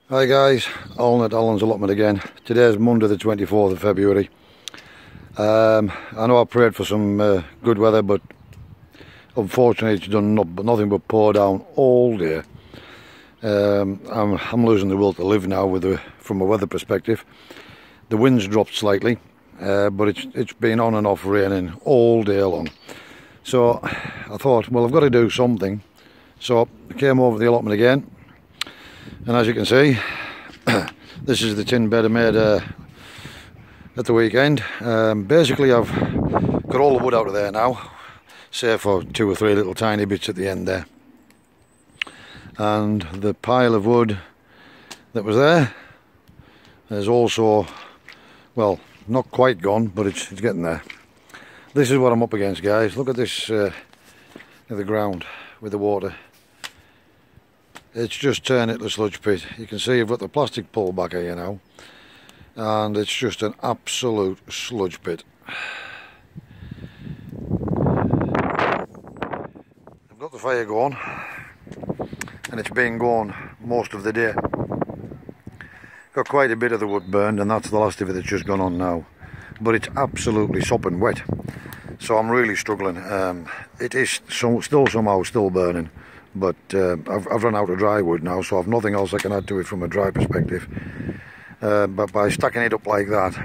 Hi guys, Alan at Alan's Allotment again. Today's Monday the 24th of February. I know I prayed for some good weather, but unfortunately it's done nothing but pour down all day. I'm losing the will to live now from a weather perspective. The wind's dropped slightly, but it's been on and off raining all day long. So I thought, well, I've got to do something. So I came over the allotment again. And as you can see, this is the tin bed I made at the weekend. Basically I've got all the wood out of there now, save for 2 or 3 little tiny bits at the end there. And the pile of wood that was there is also, well, not quite gone, but it's getting there. This is what I'm up against, guys. Look at this, the ground with the water. It's just turned into a sludge pit. You can see I've got the plastic pulled back here now, and it's just an absolute sludge pit. I've got the fire going, and it's been going most of the day. Got quite a bit of the wood burned, and that's the last of it that's just gone on now. But it's absolutely sopping wet, so I'm really struggling. It is still somehow still burning. But I've run out of dry wood now, so I've nothing else I can add to it from a dry perspective. But by stacking it up like that.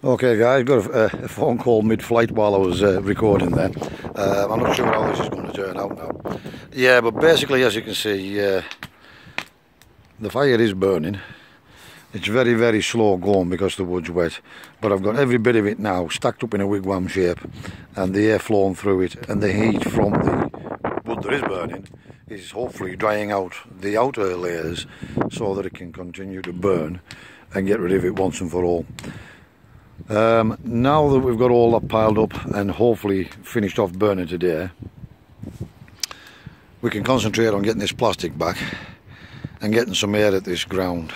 Okay guys, got a phone call mid-flight while I was recording there. I'm not sure how this is going to turn out now. Yeah, but basically, as you can see, the fire is burning. It's very, very slow going because the wood's wet, but I've got every bit of it now stacked up in a wigwam shape, and the air flowing through it, and the heat from the wood that is burning is hopefully drying out the outer layers so that it can continue to burn and get rid of it once and for all. Now that we've got all that piled up and hopefully finished off burning today, we can concentrate on getting this plastic back and getting some air at this ground.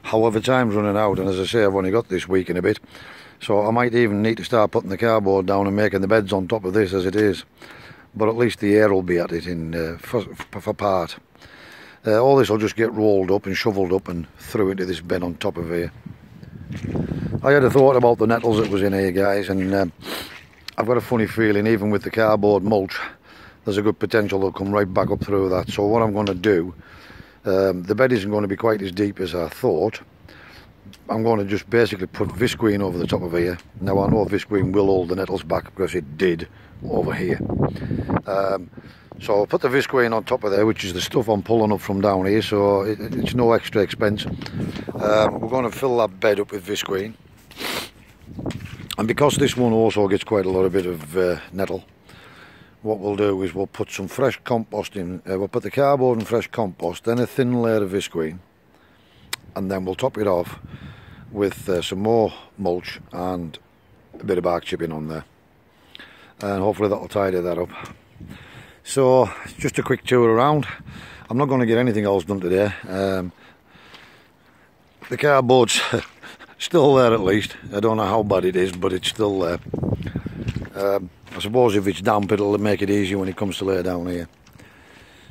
However, time's running out, and as I say, I've only got this week and a bit, so I might even need to start putting the cardboard down and making the beds on top of this as it is, but at least the air will be at it for part. All this will just get rolled up and shoveled up and through into this bin on top of here. I had a thought about the nettles that was in here, guys, and I've got a funny feeling even with the cardboard mulch there's a good potential they'll come right back up through that. So what I'm going to do, the bed isn't going to be quite as deep as I thought. I'm going to just basically put visqueen over the top of here. Now I know visqueen will hold the nettles back because it did over here. So I'll put the visqueen on top of there, which is the stuff I'm pulling up from down here, so it's no extra expense. We're going to fill that bed up with visqueen. And because this one also gets quite a lot of bit of nettle, what we'll do is we'll put some fresh compost in. We'll put the cardboard and fresh compost, then a thin layer of visqueen, and then we'll top it off with some more mulch and a bit of bark chipping on there, and hopefully that'll tidy that up. So just a quick tour around. I'm not going to get anything else done today. The cardboard's still there at least. I don't know how bad it is, but it's still there. I suppose if it's damp it'll make it easier when it comes to lay down here.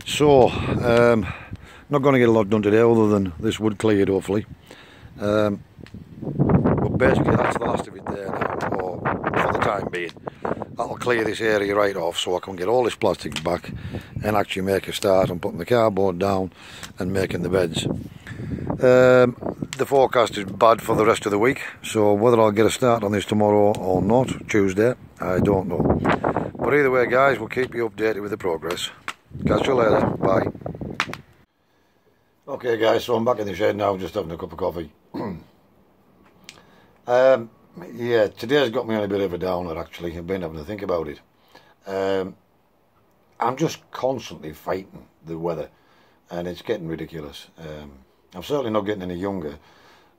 So, not going to get a lot done today other than this wood cleared hopefully. But basically that's the last of it there now, or for the time being. That'll clear this area right off so I can get all this plastic back and actually make a start on putting the cardboard down and making the beds. The forecast is bad for the rest of the week, so whether I'll get a start on this tomorrow or not, Tuesday, I don't know. But either way guys, we'll keep you updated with the progress. Catch you later, bye. Okay guys, so I'm back in the shed now, just having a cup of coffee. Yeah, today's got me on a bit of a downer actually. I've been having to think about it. I'm just constantly fighting the weather, and it's getting ridiculous. I'm certainly not getting any younger,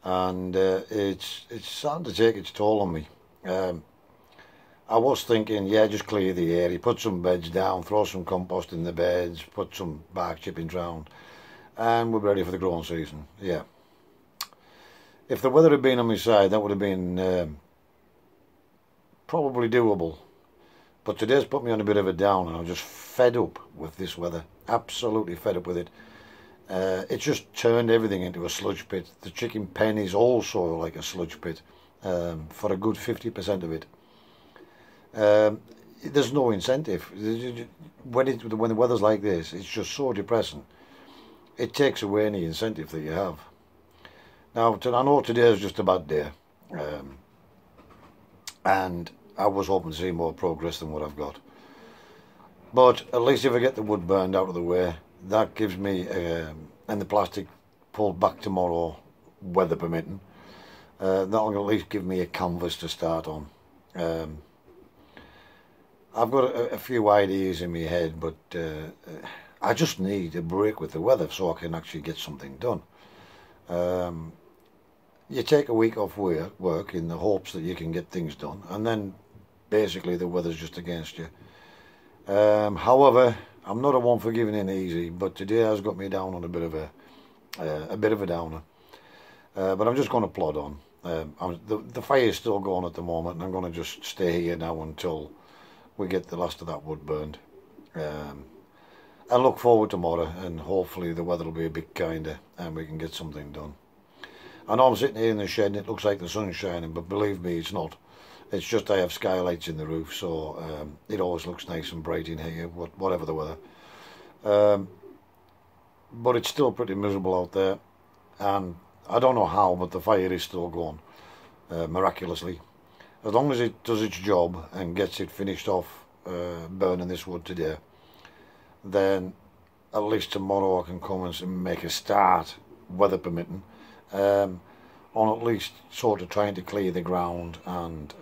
and it's starting to take its toll on me. I was thinking, yeah, just clear the area, put some beds down, throw some compost in the beds, put some bark chippings round, and we're ready for the growing season. Yeah. If the weather had been on my side, that would have been probably doable. But today's put me on a bit of a down, and I'm just fed up with this weather. Absolutely fed up with it. It's just turned everything into a sludge pit. The chicken pen is also like a sludge pit, for a good 50% of it. There's no incentive. When the weather's like this, it's just so depressing. It takes away any incentive that you have. Now, I know today is just a bad day, and I was hoping to see more progress than what I've got. But at least if I get the wood burned out of the way, that gives me, and the plastic pulled back tomorrow, weather permitting, that'll at least give me a canvas to start on. I've got a few ideas in my head, but I just need a break with the weather so I can actually get something done. You take a week off work in the hopes that you can get things done, and then basically the weather's just against you. However, I'm not a one for giving in easy, but today has got me down on a bit of a downer. But I'm just going to plod on. The fire is still going at the moment, and I'm going to just stay here now until we get the last of that wood burned. I look forward to tomorrow, and hopefully the weather will be a bit kinder and we can get something done. I know I'm sitting here in the shed and it looks like the sun's shining, but believe me, it's not. It's just I have skylights in the roof, so it always looks nice and bright in here, whatever the weather. But it's still pretty miserable out there, and I don't know how, but the fire is still going, miraculously. As long as it does its job and gets it finished off burning this wood today, then at least tomorrow I can come and make a start, weather permitting, on at least sort of trying to clear the ground and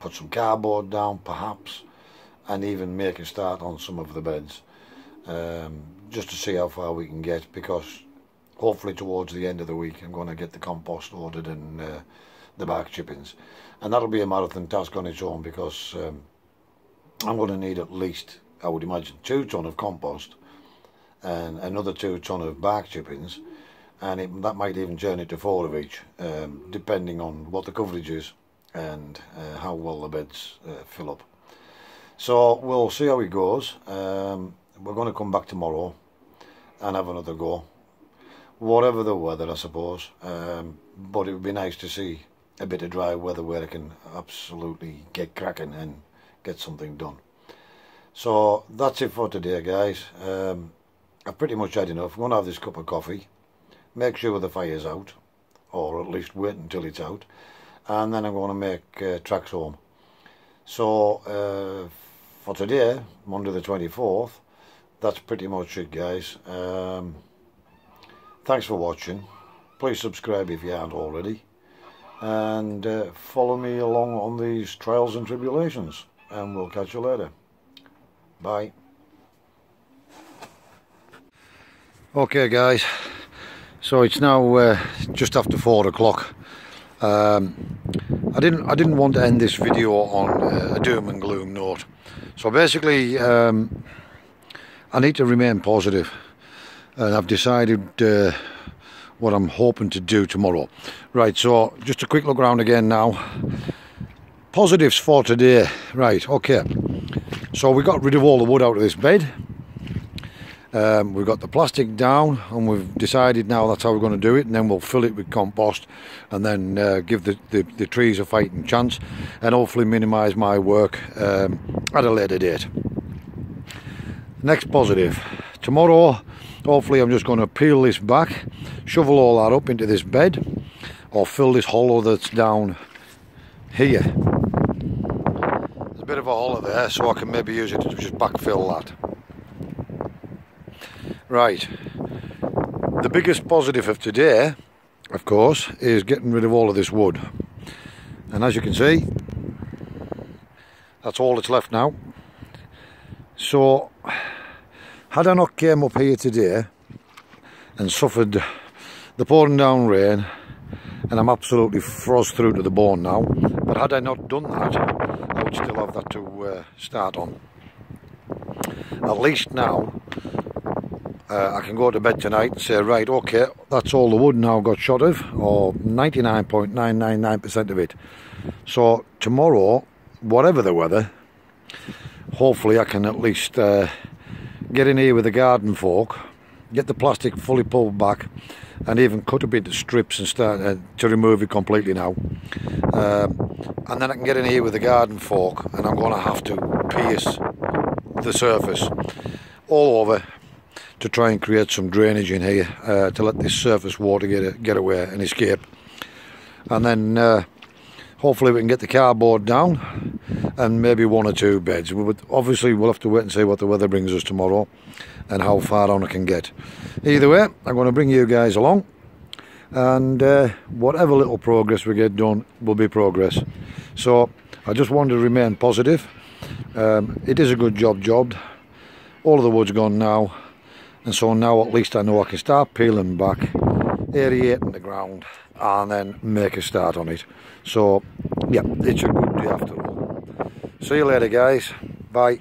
put some cardboard down perhaps, and even make a start on some of the beds, just to see how far we can get, because hopefully towards the end of the week I'm going to get the compost ordered and the bark chippings, and that'll be a marathon task on its own, because I'm going to need at least, I would imagine, 2 ton of compost and another 2 ton of bark chippings, and that might even turn it to 4 of each, depending on what the coverage is and how well the beds fill up. So we'll see how it goes. We're going to come back tomorrow and have another go, whatever the weather, I suppose, but it would be nice to see a bit of dry weather where I can absolutely get cracking and get something done. So that's it for today, guys. I've pretty much had enough. I'm going to have this cup of coffee, make sure the fire's out, or at least wait until it's out, and then I'm going to make tracks home. So for today, Monday the 24th, that's pretty much it, guys. Thanks for watching. Please subscribe if you aren't already, and follow me along on these trials and tribulations, and we'll catch you later. Bye. Okay, guys, so it's now just after 4 o'clock. I didn't want to end this video on a doom and gloom note, so basically I need to remain positive, and I've decided what I'm hoping to do tomorrow. Right, so just a quick look around again now. Positives for today. Right, okay, so we got rid of all the wood out of this bed. We've got the plastic down, and we've decided now that's how we're going to do it, and then we'll fill it with compost, and then give the trees a fighting chance, and hopefully minimise my work at a later date. Next positive, tomorrow hopefully I'm just going to peel this back, shovel all that up into this bed, or fill this hollow that's down here. There's a bit of a hollow there, so I can maybe use it to just backfill that. Right, the biggest positive of today, of course, is getting rid of all of this wood, and as you can see, that's all that's left now. So had I not came up here today and suffered the pouring down rain, and I'm absolutely froze through to the bone now, but had I not done that, I would still have that to start on. At least now I can go to bed tonight and say, right, okay, that's all the wood now got shot of, or 99.999% of it. So tomorrow, whatever the weather, hopefully I can at least get in here with the garden fork, get the plastic fully pulled back, and even cut a bit of strips and start to remove it completely now. And then I can get in here with the garden fork, and I'm going to have to pierce the surface all over to try and create some drainage in here to let this surface water get away and escape. And then hopefully we can get the cardboard down and maybe 1 or 2 beds. Obviously we'll have to wait and see what the weather brings us tomorrow and how far on I can get. Either way, I'm going to bring you guys along, and whatever little progress we get done will be progress. So I just want to remain positive. It is a good job. All of the wood's gone now, and so now at least I know I can start peeling back, aerating the ground, and then make a start on it. So yeah, it's a good day after all. See you later guys, bye.